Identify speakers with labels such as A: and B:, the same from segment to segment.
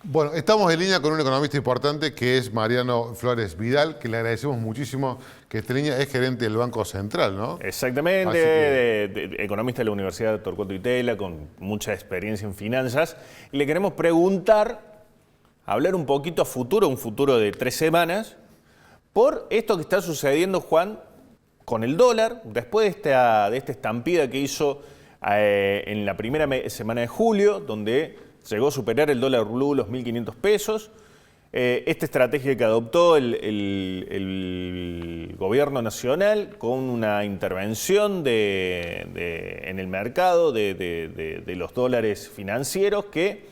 A: Bueno, estamos en línea con un economista importante que es Mariano Flores Vidal, que le agradecemos muchísimo que esté en línea, es gerente del Banco Central, ¿no?
B: Exactamente,
A: Así que,
B: economista de la Universidad de Torcuato Itela, con mucha experiencia en finanzas. Y le queremos preguntar, hablar un poquito a futuro, un futuro de 3 semanas, por esto que está sucediendo, Juan, con el dólar, después de esta estampida que hizo en la primera semana de julio, donde llegó a superar el dólar blue los 1.500 pesos. Esta estrategia que adoptó el gobierno nacional con una intervención en el mercado de los dólares financieros que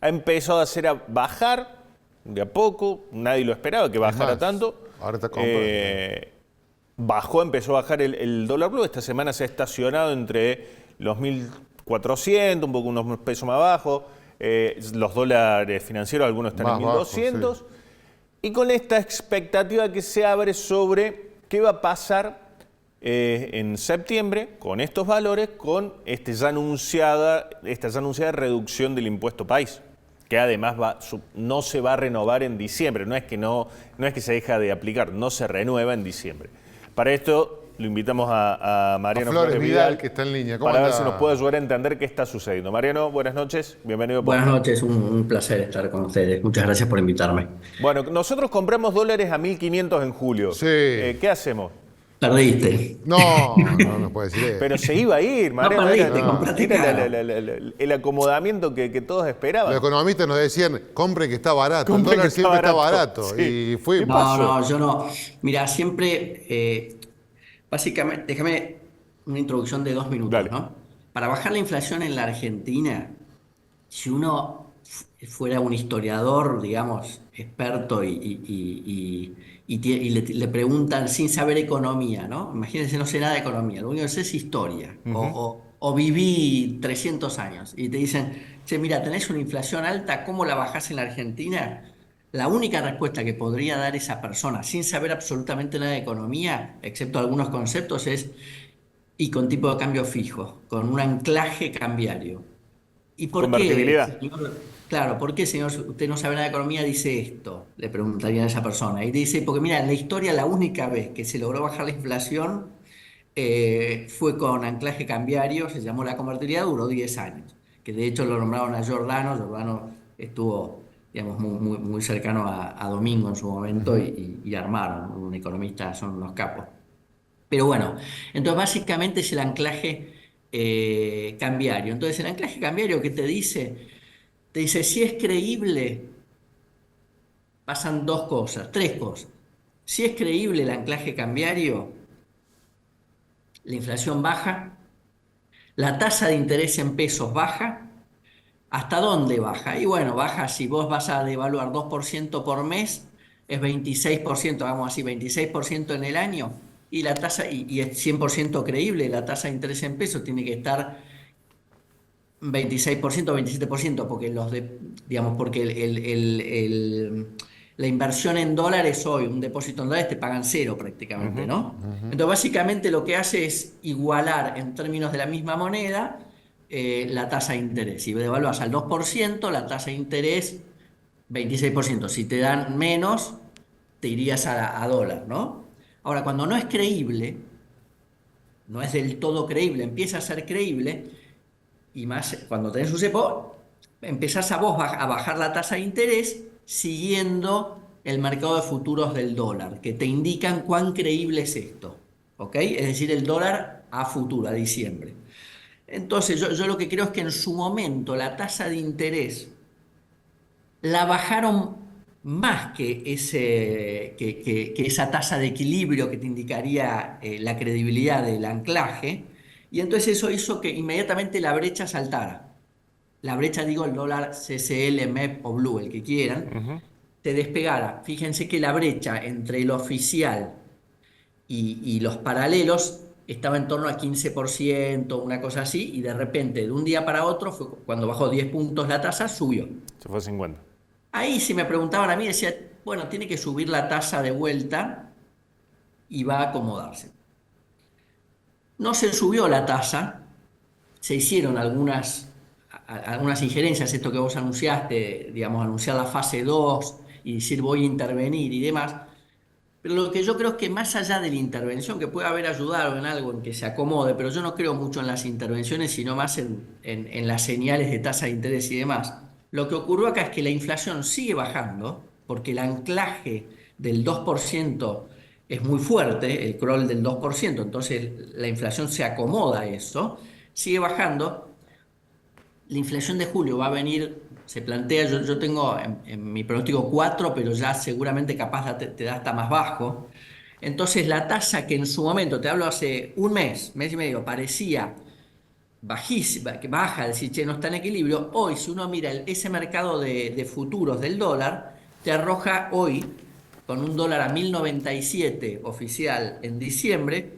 B: ha empezado a hacer bajar de a poco, nadie lo esperaba que bajara tanto.
A: Ahora está comprando.
B: Empezó a bajar el dólar blue. Esta semana se ha estacionado entre los 1.400, unos pesos más abajo. Los dólares financieros, algunos están en 1.200. Sí. Y con esta expectativa que se abre sobre qué va a pasar en septiembre con estos valores, con esta ya anunciada reducción del impuesto país, que además no se va a renovar en diciembre. No es que se deja de aplicar, no se renueva en diciembre. Para esto lo invitamos a Mariano
A: Flores Vidal, que está en línea.
B: Para ver si nos puede ayudar a entender qué está sucediendo. Mariano, buenas noches, bienvenido.
C: Buenas noches, un placer estar con ustedes. Muchas gracias por invitarme.
B: Bueno, nosotros compramos dólares a 1.500 en julio.
A: Sí.
B: ¿Qué hacemos?
C: Perdiste.
A: No puede decir eso.
B: Pero se iba a ir, Mariano.
C: No perdiste, compraste caro.
B: El acomodamiento que todos esperaban.
A: Los economistas nos decían, compre que está barato. El dólar siempre está barato.
B: Sí.
A: Y fue.
C: No, yo no. Mira, siempre, básicamente, déjame una introducción de 2 minutos,
B: Dale.
C: ¿no? Para bajar la inflación en la Argentina, si uno fuera un historiador, digamos, experto y le preguntan sin saber economía, ¿no? Imagínense, no sé nada de economía, lo único que sé es historia, o viví 300 años, y te dicen, che, mira, tenés una inflación alta, ¿cómo la bajás en la Argentina? La única respuesta que podría dar esa persona, sin saber absolutamente nada de economía, excepto algunos conceptos, es, y con tipo de cambio fijo, con un anclaje cambiario. ¿Y por qué,
B: Convertibilidad.
C: señor? Claro, ¿por qué, señor, usted no sabe nada de economía, dice esto? Le preguntarían a esa persona. Y dice, porque mira, en la historia la única vez que se logró bajar la inflación fue con anclaje cambiario, se llamó la convertibilidad, duró 10 años. Que de hecho lo nombraron a Giordano. Giordano estuvo, digamos, muy cercano a Domingo en su momento y armaron, un economista, son unos capos. Pero bueno, entonces básicamente es el anclaje cambiario. Entonces el anclaje cambiario que te dice... Te dice, si es creíble, pasan 2 cosas, 3 cosas. Si es creíble el anclaje cambiario, la inflación baja, la tasa de interés en pesos baja. ¿Hasta dónde baja? Y bueno, baja, si vos vas a devaluar 2% por mes, es 26%, vamos así, 26% en el año, y la tasa, y es 100% creíble, la tasa de interés en pesos tiene que estar 26%, 27%, porque digamos, porque la inversión en dólares hoy, un depósito en dólares te pagan cero prácticamente, ¿no? Entonces, básicamente lo que hace es igualar en términos de la misma moneda la tasa de interés. Si devaluas al 2%, la tasa de interés 26%. Si te dan menos, te irías a dólar, ¿no? Ahora, cuando no es creíble, no es del todo creíble, empieza a ser creíble, y más cuando tenés un cepo, empezás a vos a bajar la tasa de interés siguiendo el mercado de futuros del dólar, que te indican cuán creíble es esto, ¿ok? Es decir, el dólar a futuro, a diciembre. Entonces, yo lo que creo es que en su momento la tasa de interés la bajaron más que esa tasa de equilibrio que te indicaría la credibilidad del anclaje, y entonces eso hizo que inmediatamente la brecha saltara. La brecha, digo, el dólar CCL, MEP o Blue, el que quieran, se despegara. Fíjense que la brecha entre el oficial y los paralelos estaba en torno a 15%, una cosa así, y de repente, de un día para otro, fue cuando bajó 10 puntos la tasa, subió.
B: Se fue a 50.
C: Ahí si me preguntaban a mí, decía, bueno, tiene que subir la tasa de vuelta y va a acomodarse. No se subió la tasa, se hicieron algunas injerencias, esto que vos anunciaste, digamos, anunciar la fase 2 y decir voy a intervenir y demás. Pero lo que yo creo es que más allá de la intervención, que puede haber ayudado en algo en que se acomode, pero yo no creo mucho en las intervenciones, sino más en las señales de tasa de interés y demás. Lo que ocurrió acá es que la inflación sigue bajando, porque el anclaje del 2% es muy fuerte, el crawl del 2%, entonces la inflación se acomoda a eso, sigue bajando. La inflación de julio va a venir, se plantea, yo tengo en mi pronóstico 4, pero ya seguramente capaz te da hasta más bajo. Entonces la tasa que en su momento, te hablo hace un mes y medio, parecía bajísima, que baja, decir, che, no está en equilibrio, hoy si uno mira ese mercado de futuros del dólar, te arroja hoy, con un dólar a 1.097 oficial en diciembre,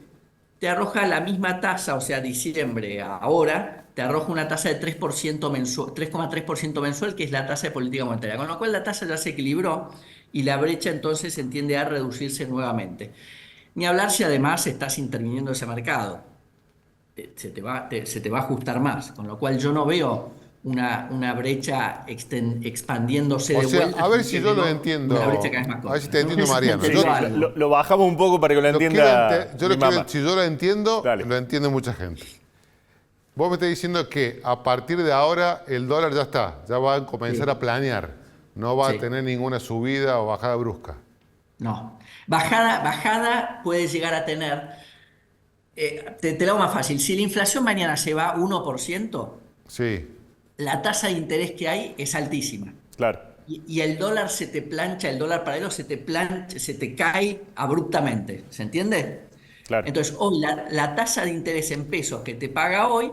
C: te arroja la misma tasa, o sea, diciembre a ahora, te arroja una tasa de 3% mensual, 3,3% mensual, que es la tasa de política monetaria. Con lo cual la tasa ya se equilibró y la brecha entonces se tiende a reducirse nuevamente. Ni hablar si además estás interviniendo ese mercado. Se te va a ajustar más. Con lo cual yo no veo una brecha expandiéndose
A: O
C: de
A: sea,
C: vuelta.
A: a ver si yo lo entiendo.
C: Una brecha cada vez más
A: A
C: corta.
A: ver si te entiendo, Mariano.
B: Sí,
A: Yo-
B: lo bajamos un poco para que lo entienda mi mamá.
A: Si yo lo entiendo,
B: Dale.
A: lo entiende mucha gente. Vos me estás diciendo que a partir de ahora el dólar ya está, ya va a comenzar
C: Sí.
A: a planear, no va
C: Sí.
A: a tener ninguna subida o bajada brusca.
C: No. Bajada puede llegar a tener. Te lo hago más fácil. Si la inflación mañana se va 1%,
A: Sí,
C: la tasa de interés que hay es altísima.
B: Claro.
C: Y el dólar se te plancha, el dólar paralelo se te plancha, se te cae abruptamente. ¿Se entiende?
B: Claro.
C: Entonces, hoy la tasa de interés en pesos que te paga hoy,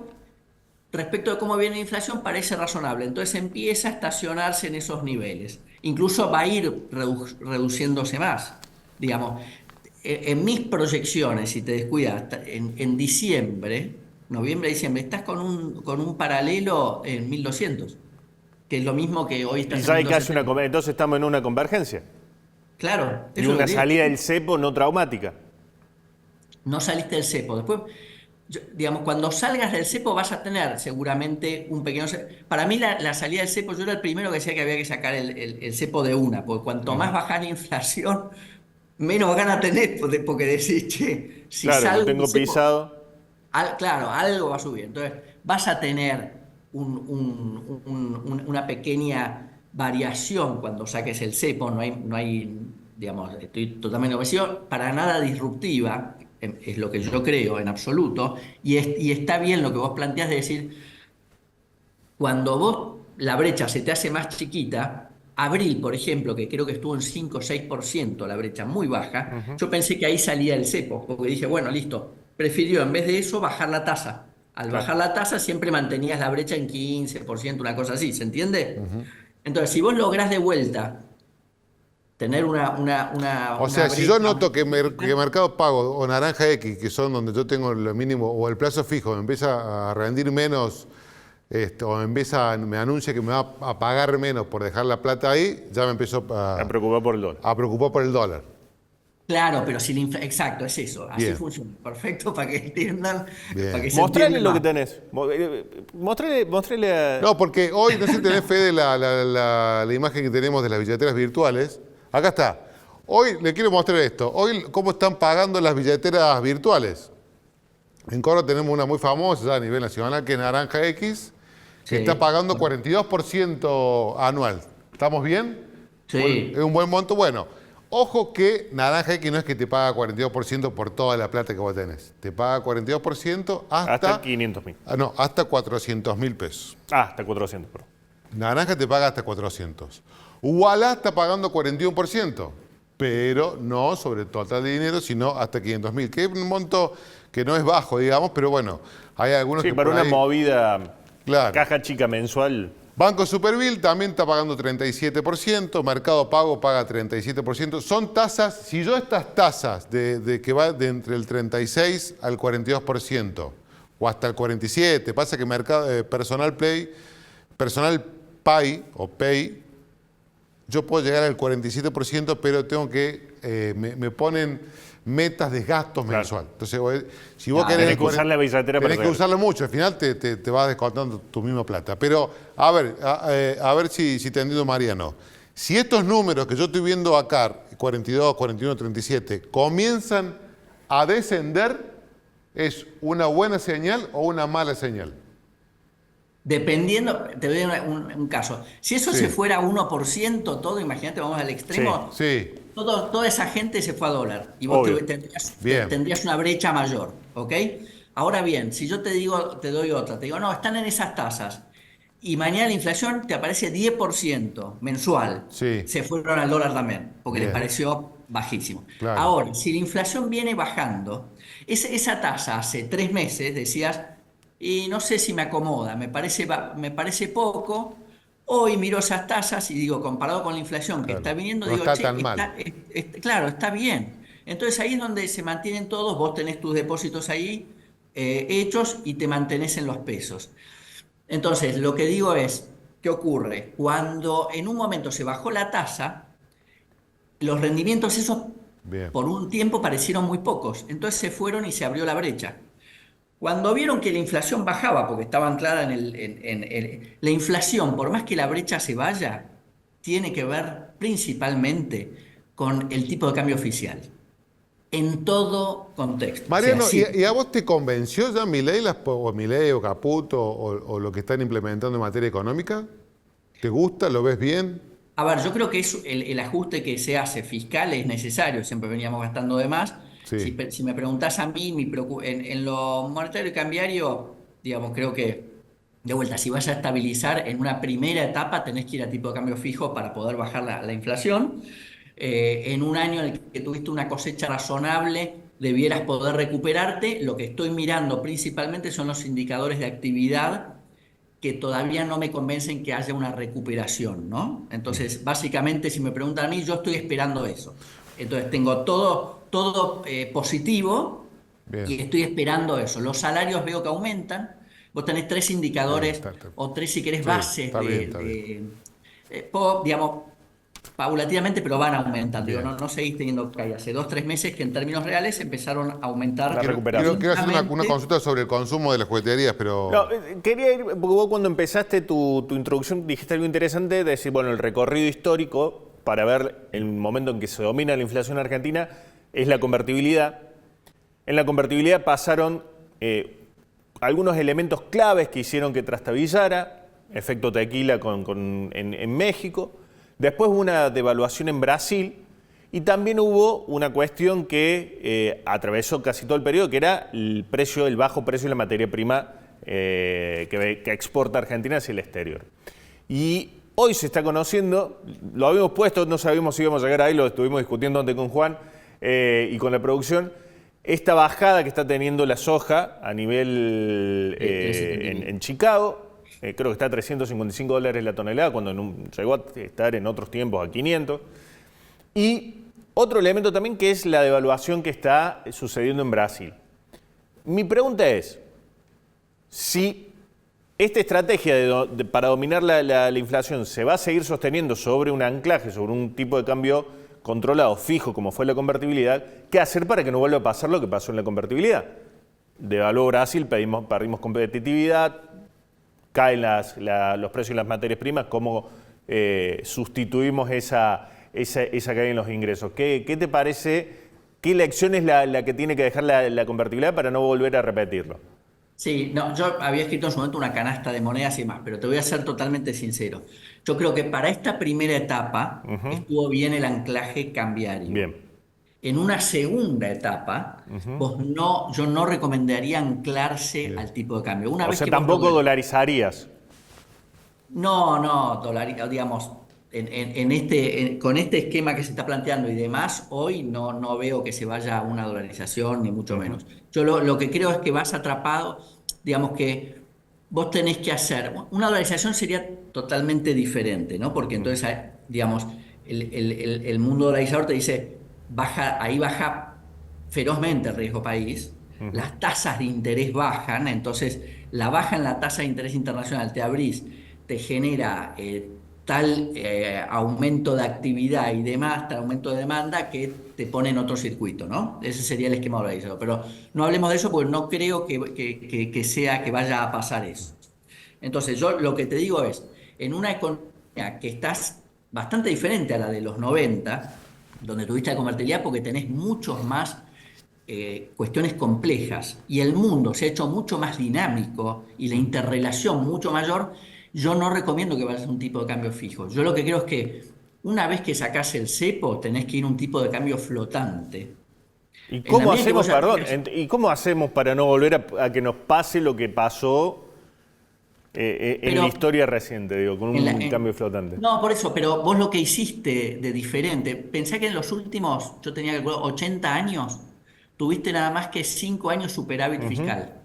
C: respecto de cómo viene la inflación, parece razonable. Entonces empieza a estacionarse en esos niveles. Incluso va a ir reduciéndose más. Digamos, en mis proyecciones, si te descuidas, en diciembre, noviembre, diciembre, estás con un paralelo en 1200, que es lo mismo que hoy
B: Y
C: estás
B: ya hay
C: en
B: casi
C: 1270.
B: entonces estamos en una convergencia.
C: Claro,
B: Y
C: eso es lo
B: una
C: que digo.
B: salida del cepo no traumática.
C: No saliste del cepo. Después, digamos, cuando salgas del cepo vas a tener seguramente un pequeño. Para mí la salida del cepo, yo era el primero que decía que había que sacar el cepo de una, porque cuanto más baja la inflación, menos ganas tenés, porque decís, che, si
B: Claro, lo
C: salgo del
B: tengo
C: cepo,
B: pisado.
C: claro, algo va a subir. Entonces, vas a tener una pequeña variación cuando saques el cepo, no hay, digamos, estoy totalmente convencido, para nada disruptiva, es lo que yo creo en absoluto, y está bien lo que vos planteás de decir, cuando vos la brecha se te hace más chiquita, abril, por ejemplo, que creo que estuvo en 5 o 6%, la brecha muy baja, yo pensé que ahí salía el cepo, porque dije, bueno, listo, prefirió en vez de eso bajar la tasa. Al
B: Claro.
C: bajar la tasa siempre mantenías la brecha en 15%, una cosa así, ¿se entiende? Entonces, si vos lográs de vuelta tener
A: o sea,
C: una
A: si yo
C: brecha
A: noto que Mercado Pago o Naranja X, que son donde yo tengo lo mínimo, o el plazo fijo, me empieza a rendir menos, o me anuncia que me va a pagar menos por dejar la plata ahí, ya me empiezo
B: Me preocupa por el dólar.
A: a preocupar por el dólar.
C: Claro, pero si exacto, es eso, así
A: Bien.
C: funciona. Perfecto, para que entiendan,
A: Bien.
C: para que se
B: Mostrale
C: entienda
B: lo que
C: más.
B: tenés. Mostrale a...
A: No, porque hoy, no sé si tenés fe de la imagen que tenemos de las billeteras virtuales. Acá está. Hoy le quiero mostrar esto. Hoy, cómo están pagando las billeteras virtuales. En Córdoba tenemos una muy famosa ya a nivel nacional, que es Naranja X, que
C: Sí.
A: está pagando 42% anual. ¿Estamos bien?
C: Sí.
A: Es un buen monto. Bueno, ojo que Naranja X no es que te paga 42% por toda la plata que vos tenés. Te paga 42%
B: Hasta 500.000.
A: no, hasta 400.000 pesos.
B: Hasta 400, perdón.
A: Naranja te paga hasta 400. Ualá está pagando 41%, pero no sobre el total de dinero, sino hasta 500.000, que es un monto que no es bajo, digamos, pero bueno, hay algunos
B: Sí,
A: que
B: para
A: por
B: una
A: ahí-
B: movida
A: Claro.
B: caja chica mensual.
A: Banco Superville también está pagando 37%, Mercado Pago paga 37%. Son tasas, si yo estas tasas de que va de entre el 36 al 42% o hasta el 47%, pasa que Personal Pay o Pay yo puedo llegar al 47%, pero tengo que, me ponen metas de gastos mensual. Entonces, si vos querés...
B: Tenés que usar la billetera para
A: tenés que usarla mucho, al final te vas descontando tu misma plata. Pero, a ver si te entiendo, Mariano. Si estos números que yo estoy viendo acá, 42, 41, 37, comienzan a descender, ¿es una buena señal o una mala señal?
C: Dependiendo, te doy un caso. Si eso se fuera a 1% todo, imagínate, vamos al extremo,
A: Sí.
C: toda esa gente se fue a dólar y vos tendrías una brecha mayor, ¿ok? Ahora bien, si yo te digo, te doy otra, te digo, no, están en esas tasas y mañana la inflación te aparece 10% mensual,
A: Sí.
C: se fueron al dólar también, porque les
A: Bien.
C: pareció bajísimo.
A: Claro.
C: Ahora, si la inflación viene bajando, esa tasa hace 3 meses decías, y no sé si me acomoda, me parece poco. Hoy miro esas tasas y digo, comparado con la inflación que está viniendo,
A: No
C: digo,
A: está
C: che,
A: tan mal.
C: claro, está bien. Entonces ahí es donde se mantienen todos, vos tenés tus depósitos ahí hechos y te mantenés en los pesos. Entonces, lo que digo es, ¿qué ocurre? Cuando en un momento se bajó la tasa, los rendimientos esos
A: Bien.
C: por un tiempo parecieron muy pocos. Entonces se fueron y se abrió la brecha. Cuando vieron que la inflación bajaba, porque estaba anclada la inflación, por más que la brecha se vaya, tiene que ver principalmente con el tipo de cambio oficial, en todo contexto.
A: Mariano,
C: O sea,
A: ¿y a vos te convenció ya Milei, Milei o Caputo o lo que están implementando en materia económica? ¿Te gusta? ¿Lo ves bien?
C: a ver, yo creo que el ajuste que se hace fiscal es necesario, siempre veníamos gastando de más.
A: Sí.
C: Si me preguntás a mí, en lo monetario y cambiario, digamos, creo que, de vuelta, si vas a estabilizar en una primera etapa, tenés que ir a tipo de cambio fijo para poder bajar la inflación. En un año en el que tuviste una cosecha razonable, debieras poder recuperarte. Lo que estoy mirando principalmente son los indicadores de actividad que todavía no me convencen que haya una recuperación, ¿no? Entonces, básicamente, si me preguntan a mí, yo estoy esperando eso. Entonces, tengo todo positivo
A: Bien.
C: y estoy esperando eso. Los salarios veo que aumentan. Vos tenés 3 indicadores o 3, si querés,
A: Sí,
C: bases
A: está bien.
C: digamos, paulatinamente, pero van aumentando. Digo,
A: Bien.
C: no seguís teniendo que hay hace 2, 3 meses que en términos reales empezaron a aumentar.
B: La
A: Quiero
B: recuperación.
A: hacer una consulta sobre el consumo de las jugueterías, pero...
B: No, quería ir, porque vos cuando empezaste tu introducción dijiste algo interesante, de decir, bueno, el recorrido histórico para ver el momento en que se domina la inflación argentina es la convertibilidad. En la convertibilidad pasaron algunos elementos claves que hicieron que trastabillara, efecto tequila en México. Después hubo una devaluación en Brasil y también hubo una cuestión que atravesó casi todo el periodo, que era el bajo precio de la materia prima que exporta Argentina hacia el exterior. Y hoy se está conociendo, lo habíamos puesto, no sabíamos si íbamos a llegar ahí, lo estuvimos discutiendo antes con Juan y con la producción, esta bajada que está teniendo la soja a nivel en Chicago. Creo que está a $355 la tonelada, cuando llegó a estar en otros tiempos a 500. Y otro elemento también que es la devaluación que está sucediendo en Brasil. Mi pregunta es, si esta estrategia para dominar la inflación se va a seguir sosteniendo sobre un anclaje, sobre un tipo de cambio controlado, fijo, como fue la convertibilidad, ¿qué hacer para que no vuelva a pasar lo que pasó en la convertibilidad? Devaluó Brasil, perdimos competitividad, caen los precios de las materias primas, ¿cómo sustituimos esa caída en los ingresos? ¿Qué te parece? ¿Qué lección es la que tiene que dejar la convertibilidad para no volver a repetirlo?
C: Sí, no, yo había escrito en su momento una canasta de monedas y demás, pero te voy a ser totalmente sincero. Yo creo que para esta primera etapa estuvo bien el anclaje cambiario.
B: Bien.
C: En una segunda etapa, yo no recomendaría anclarse al tipo de cambio. Una
B: O
C: vez
B: sea,
C: que
B: tampoco dolarizarías.
C: No, digamos, con este esquema que se está planteando y demás, hoy no veo que se vaya a una dolarización, ni mucho menos. Yo lo que creo es que vas atrapado, digamos que vos tenés que hacer, una dolarización sería totalmente diferente, ¿no? Porque entonces, digamos, el mundo dolarizador te dice, ahí baja ferozmente el riesgo país, las tasas de interés bajan, entonces la baja en la tasa de interés internacional te abrís, te genera tal aumento de actividad y demás, tal aumento de demanda que te pone en otro circuito, ¿no? Ese sería el esquema dolarizado. Pero no hablemos de eso porque no creo que vaya a pasar eso. Entonces, yo lo que te digo es, en una economía que estás bastante diferente a la de los 90, donde tuviste la convertibilidad porque tenés muchos más cuestiones complejas y el mundo se ha hecho mucho más dinámico y la interrelación mucho mayor, yo no recomiendo que vayas a un tipo de cambio fijo. Yo lo que creo es que una vez que sacás el cepo, tenés que ir a un tipo de cambio flotante.
B: ¿Y cómo hacemos, ¿y cómo hacemos para no volver a que nos pase lo que pasó en la historia reciente, digo, con un cambio flotante?
C: No, por eso, pero vos lo que hiciste de diferente, pensá que en los últimos, yo tenía que 80 años, tuviste nada más que 5 años superávit fiscal.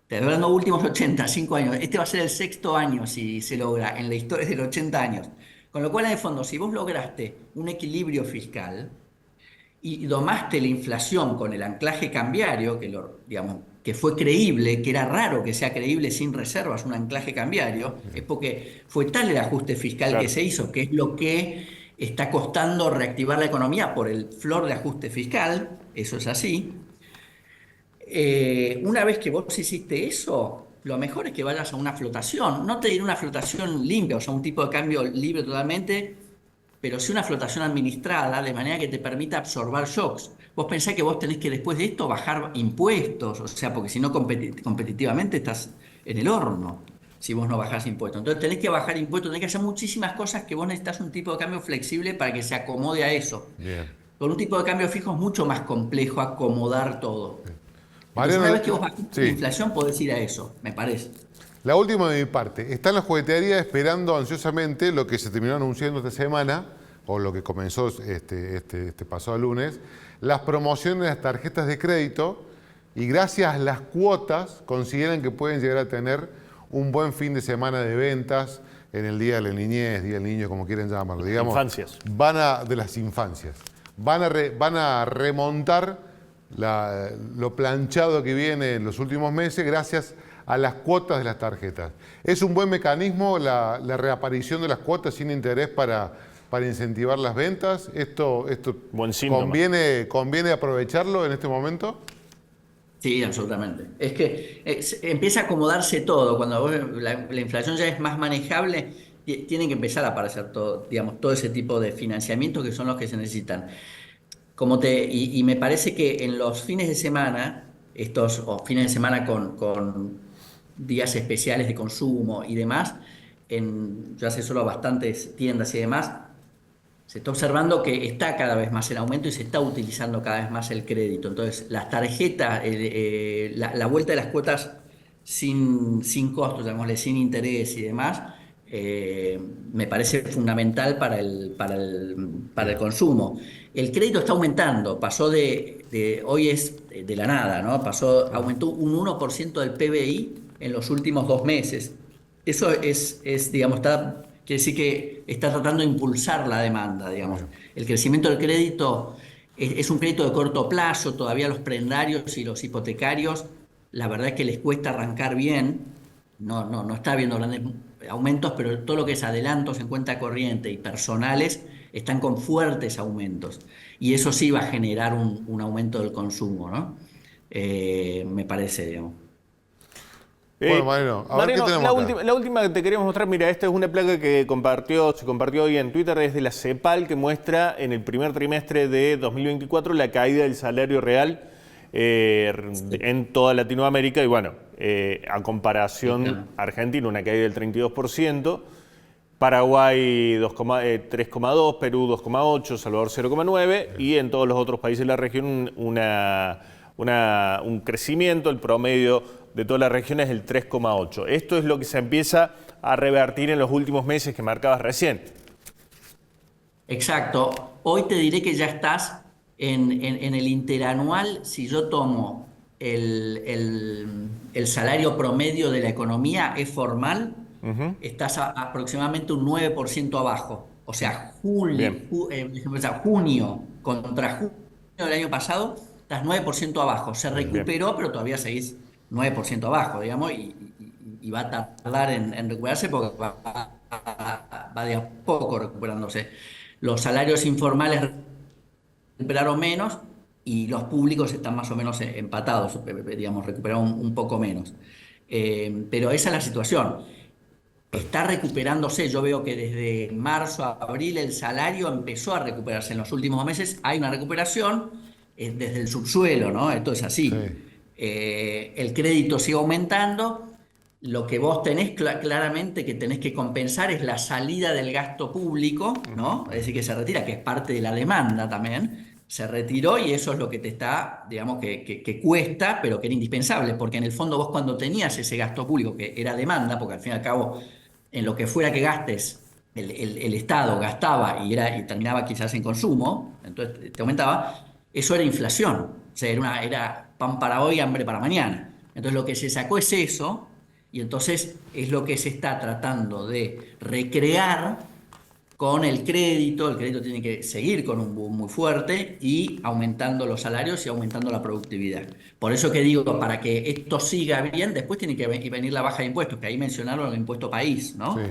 C: Te estoy hablando de los últimos 80, 5 años. Este va a ser el 6º año si se logra en la historia de los 80 años. Con lo cual, en el fondo, si vos lograste un equilibrio fiscal y domaste la inflación con el anclaje cambiario, que fue creíble, que era raro que sea creíble sin reservas un anclaje cambiario, es porque fue tal el ajuste fiscal que se hizo, que es lo que está costando reactivar la economía por el flor de ajuste fiscal, eso es así. Una vez que vos hiciste eso, lo mejor es que vayas a una flotación. No te diré una flotación limpia, o sea, un tipo de cambio libre totalmente, pero sí una flotación administrada, de manera que te permita absorber shocks. Vos pensás que vos tenés que después de esto bajar impuestos, o sea, porque si no competitivamente estás en el horno, si vos no bajás impuestos. Entonces tenés que bajar impuestos, tenés que hacer muchísimas cosas que vos necesitas un tipo de cambio flexible para que se acomode a eso.
A: Bien.
C: Con un tipo de cambio fijo es mucho más complejo acomodar todo.
A: Mariano,
C: Entonces, una vez que vos bajás la inflación, podés ir a eso, me parece.
A: La última de mi parte. Está en la juguetería esperando ansiosamente lo que se terminó anunciando esta semana, o lo que comenzó este pasado lunes, las promociones de las tarjetas de crédito, y gracias a las cuotas consideran que pueden llegar a tener un buen fin de semana de ventas en el Día de la Niñez, Día del Niño, como quieren llamarlo. Digamos,
B: infancias.
A: De las infancias. Van a remontar lo planchado que viene en los últimos meses gracias a las cuotas de las tarjetas. ¿Es un buen mecanismo la reaparición de las cuotas sin interés para incentivar las ventas? ¿Esto
B: buen síntoma.
A: ¿Conviene aprovecharlo en este momento?
C: Sí, absolutamente. Es que empieza a acomodarse todo. Cuando la inflación ya es más manejable, tienen que empezar a aparecer todo, digamos, todo ese tipo de financiamientos que son los que se necesitan. Y me parece que en los fines de semana, o fines de semana con días especiales de consumo y demás, yo asesoro a bastantes tiendas y demás, se está observando que está cada vez más en aumento y se está utilizando cada vez más el crédito. Entonces, las tarjetas, la vuelta de las cuotas sin costos, llamémosle, sin interés y demás, me parece fundamental para el consumo. El crédito está aumentando, pasó hoy es de la nada, ¿no? Aumentó un 1% del PBI en los últimos 2 meses. Eso digamos, quiere decir que está tratando de impulsar la demanda, digamos. El crecimiento del crédito es un crédito de corto plazo, todavía los prendarios y los hipotecarios, la verdad es que les cuesta arrancar bien, no está habiendo grandes aumentos, pero todo lo que es adelantos en cuenta corriente y personales están con fuertes aumentos. Y eso sí va a generar un aumento del consumo, ¿no? Me parece, digamos.
A: Bueno, Mariano, a ver qué tenemos acá.
B: La última que te queríamos mostrar, mira, esta es una placa que se compartió hoy en Twitter, es de la CEPAL, que muestra en el primer trimestre de 2024 la caída del salario real en toda Latinoamérica y bueno, a comparación Argentina, una caída del 32%, Paraguay 3,2%, Perú 2,8%, Salvador 0,9% y en todos los otros países de la región un crecimiento, el promedio de todas las regiones es el 3,8%. Esto es lo que se empieza a revertir en los últimos meses que marcabas recién.
C: Exacto. Hoy te diré que ya estás en el interanual. Si yo tomo el salario promedio de la economía, es formal, estás aproximadamente un 9% abajo. O sea, junio contra junio del año pasado, estás 9% abajo. Se recuperó, pero todavía seguís 9% abajo, digamos, y va a tardar en recuperarse porque va va de a poco recuperándose. Los salarios informales recuperaron menos y los públicos están más o menos empatados, digamos, recuperaron un poco menos. Pero esa es la situación. Está recuperándose. Yo veo que desde marzo a abril el salario empezó a recuperarse. En los últimos meses hay una recuperación desde el subsuelo, ¿no? Esto es así.
A: Sí.
C: El crédito sigue aumentando. Lo que vos tenés claramente que tenés que compensar es la salida del gasto público, ¿no? Es decir, que se retira, que es parte de la demanda también. Se retiró y eso es lo que te está, digamos, que cuesta, pero que era indispensable, porque en el fondo vos cuando tenías ese gasto público, que era demanda, porque al fin y al cabo, en lo que fuera que gastes, el Estado gastaba y terminaba quizás en consumo, entonces te aumentaba, eso era inflación. O sea, era pan para hoy, hambre para mañana. Entonces lo que se sacó es eso, y entonces es lo que se está tratando de recrear con el crédito tiene que seguir con un boom muy fuerte y aumentando los salarios y aumentando la productividad. Por eso que digo, para que esto siga bien, después tiene que venir la baja de impuestos, que ahí mencionaron el impuesto país, ¿no?
A: Sí.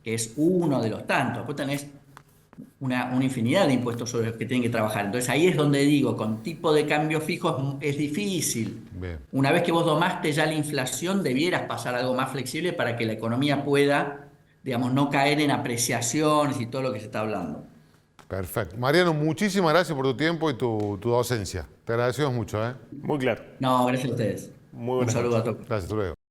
C: Que es uno de los tantos. Después tenés una infinidad de impuestos sobre los que tienen que trabajar. Entonces ahí es donde digo, con tipo de cambio fijo es difícil.
A: Bien.
C: Una vez que vos domaste ya la inflación, debieras pasar a algo más flexible para que la economía pueda, digamos, no caer en apreciaciones y todo lo que se está hablando.
A: Perfecto. Mariano, muchísimas gracias por tu tiempo y tu docencia. Te agradecemos mucho, ¿eh?
B: Muy claro.
C: No, gracias a ustedes.
B: Muy
C: Un
B: buenas
C: saludo
B: noches.
C: a todos.
A: Gracias, hasta luego.